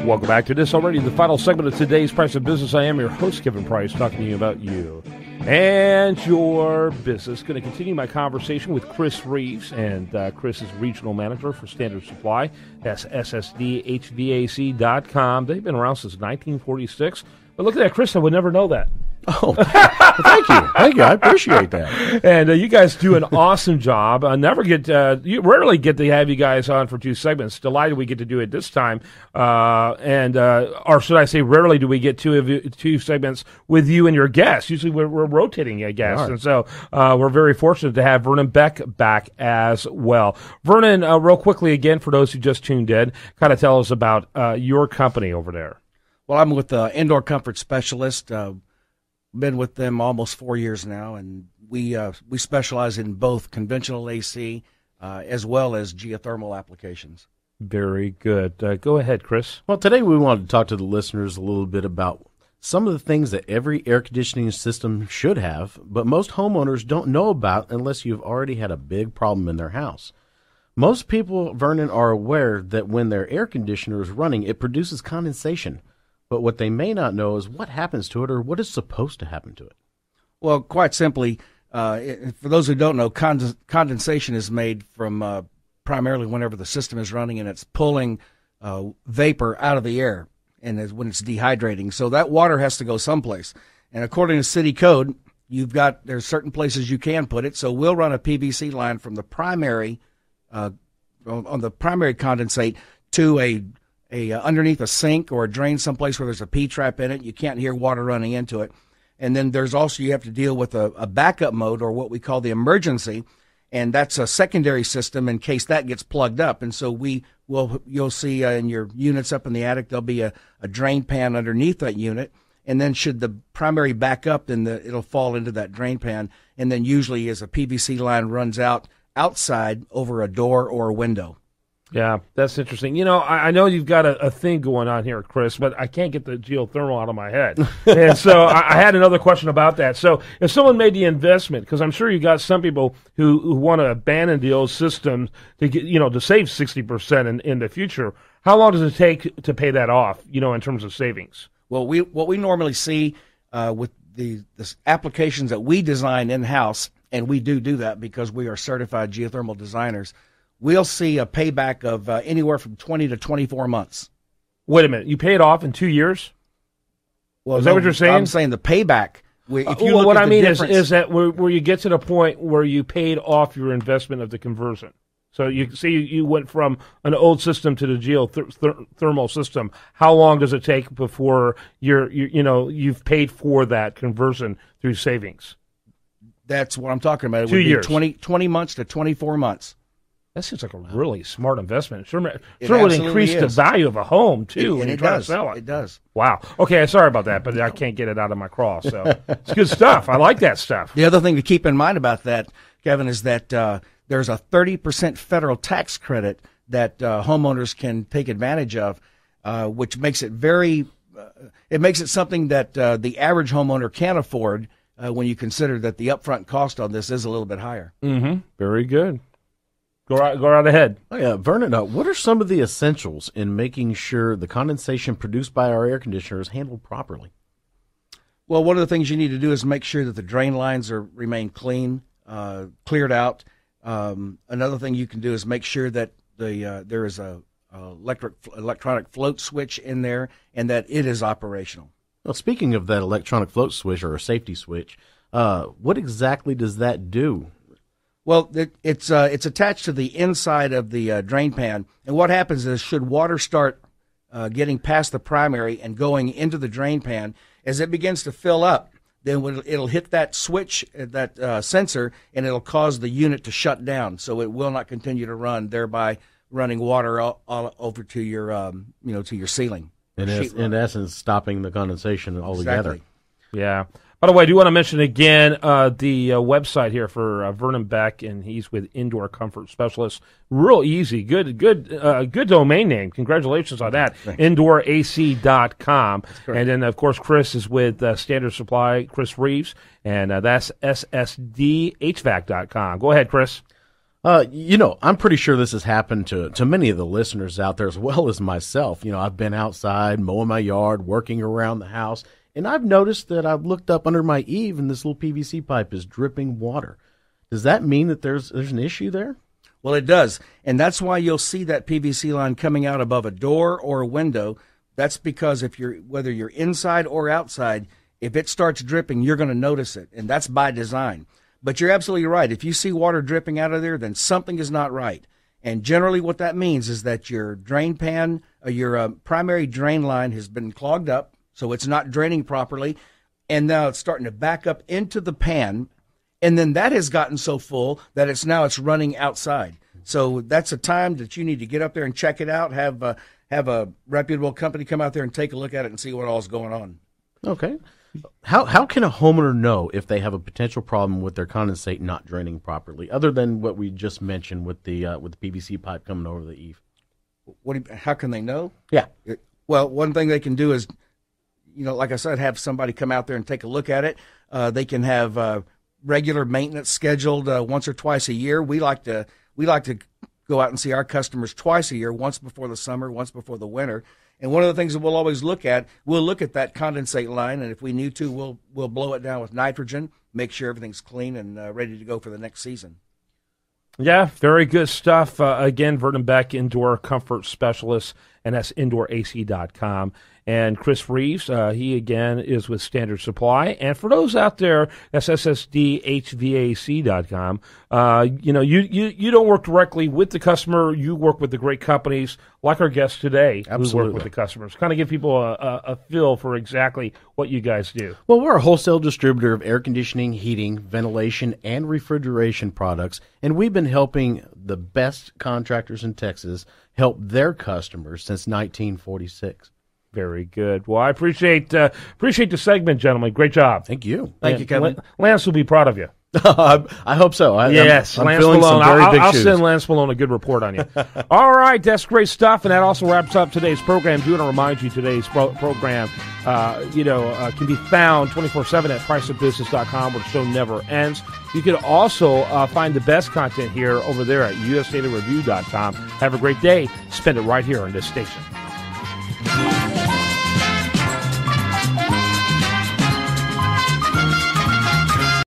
Welcome back to this already, the final segment of today's Price of Business. I am your host, Kevin Price, talking to you about you and your business. Going to continue my conversation with Chris Reeves, and Chris is Regional Manager for Standard Supply. That's ssdhvac.com. They've been around since 1946. But look at that, Chris, I would never know that. Oh, thank you. Thank you. I appreciate that. And you guys do an awesome job. You rarely get to have you guys on for two segments. Delighted we get to do it this time. Or should I say, rarely do we get two segments with you and your guests. Usually we're rotating guests. Right. And so we're very fortunate to have Vernon Beck back as well. Vernon, real quickly again, for those who just tuned in, kind of tell us about your company over there. Well, I'm with Indoor Comfort Specialist. Been with them almost 4 years now, and we specialize in both conventional AC as well as geothermal applications. Very good. Go ahead, Chris. Well, today we wanted to talk to the listeners a little bit about some of the things that every air conditioning system should have, but most homeowners don't know about unless you've already had a big problem in their house. Most people, Vernon, are aware that when their air conditioner is running, it produces condensation. But what they may not know is what happens to it or what is supposed to happen to it. Well, quite simply, for those who don't know, condensation is made from primarily whenever the system is running and it's pulling vapor out of the air and when it's dehydrating. So that water has to go someplace. And according to city code, there's certain places you can put it. So we'll run a PVC line from the primary, on the primary condensate to a underneath a sink or a drain someplace where there's a P-trap in it. You can't hear water running into it. And then there's also, you have to deal with a backup mode, or what we call the emergency, and that's a secondary system in case that gets plugged up. And so you'll see in your units up in the attic, there'll be a drain pan underneath that unit. And then should the primary back up, then it'll fall into that drain pan. And then usually as a PVC line runs outside over a door or a window. Yeah, that's interesting. You know, I know you've got a thing going on here, Chris, but I can't get the geothermal out of my head. And so I had another question about that. So if someone made the investment, because I'm sure you got some people who want to abandon the old system to get, to save 60% in the future, how long does it take to pay that off, in terms of savings? Well, what we normally see with the applications that we design in-house, and we do that because we are certified geothermal designers, we'll see a payback of anywhere from 20 to 24 months. Wait a minute. You pay it off in 2 years? Well, is that what you're saying? I'm saying the payback. What I mean is that where you get to the point where you paid off your investment of the conversion. So you see you went from an old system to the geothermal system. How long does it take before you've paid for that conversion through savings? That's what I'm talking about. It 2 years. 20 months to 24 months. That seems like a really smart investment. Sure would increase the value of a home, too, when you try to sell it. It does. Wow. Okay, sorry about that, but I can't get it out of my craw. So it's good stuff. I like that stuff. The other thing to keep in mind about that, Kevin, is that there's a 30% federal tax credit that homeowners can take advantage of, which makes it it makes it something that the average homeowner can't afford when you consider that the upfront cost on this is a little bit higher. Mm-hmm. Very good. Go right ahead. Oh, yeah. Vernon, what are some of the essentials in making sure the condensation produced by our air conditioner is handled properly? Well, one of the things you need to do is make sure that the drain lines remain clean, cleared out. Another thing you can do is make sure that there is a electronic float switch in there and that it is operational. Well, speaking of that electronic float switch or a safety switch, what exactly does that do? Well, it's attached to the inside of the drain pan, and what happens is should water start getting past the primary and going into the drain pan, as it begins to fill up, then it'll hit that switch, that sensor, and it'll cause the unit to shut down, so it will not continue to run, thereby running water all over to your to your ceiling. In essence, stopping the condensation altogether. Exactly. Yeah. By the way, I do want to mention again the website here for Vernon Beck, and he's with Indoor Comfort Specialist. Real easy, good domain name. Congratulations on that. IndoorAC.com. And then, of course, Chris is with Standard Supply, Chris Reeves, and that's SSDHVAC.com. Go ahead, Chris. I'm pretty sure this has happened to many of the listeners out there as well as myself. I've been outside mowing my yard, working around the house, and I've noticed that I've looked up under my eave and this little PVC pipe is dripping water. Does that mean that there's an issue there? Well, it does, and that's why you'll see that PVC line coming out above a door or a window. That's because whether you're inside or outside, if it starts dripping, you're going to notice it, and that's by design. But you're absolutely right. If you see water dripping out of there, then something is not right. And generally what that means is that your drain pan, your primary drain line has been clogged up, so it's not draining properly, and now it's starting to back up into the pan. And then that has gotten so full that it's running outside. So that's a time that you need to get up there and check it out. Have a reputable company come out there and take a look at it and see what all's going on. Okay. How can a homeowner know if they have a potential problem with their condensate not draining properly, other than what we just mentioned with the PVC pipe coming over the eave? How can they know? Yeah. Well, one thing they can do is, like I said, have somebody come out there and take a look at it. They can have regular maintenance scheduled once or twice a year. We like to go out and see our customers twice a year, once before the summer, once before the winter. And one of the things that we'll always look at that condensate line, and if we need to, we'll blow it down with nitrogen, make sure everything's clean and ready to go for the next season. Yeah, very good stuff. Again, Vernon Beck, Indoor Comfort Specialist, and that's indoorac.com. And Chris Reeves, he again is with Standard Supply. And for those out there, that's ssdhvac.com. You don't work directly with the customer. You work with the great companies like our guest today who work with the customers. Kind of give people a feel for exactly what you guys do. Well, we're a wholesale distributor of air conditioning, heating, ventilation, and refrigeration products. And we've been helping the best contractors in Texas help their customers since 1946. Very good. Well, I appreciate the segment, gentlemen. Great job. Thank you. Thank you, Kevin. Lance will be proud of you. I hope so. Yes, I'm Lance filling Malone. some very big I'll shoes. send Lance Malone a good report on you. All right, that's great stuff, and that also wraps up today's program. Do want to remind you today's program, can be found 24/7 at priceofbusiness.com, where the show never ends. You can also find the best content here over there at usdailyreview.com. Have a great day. Spend it right here on this station.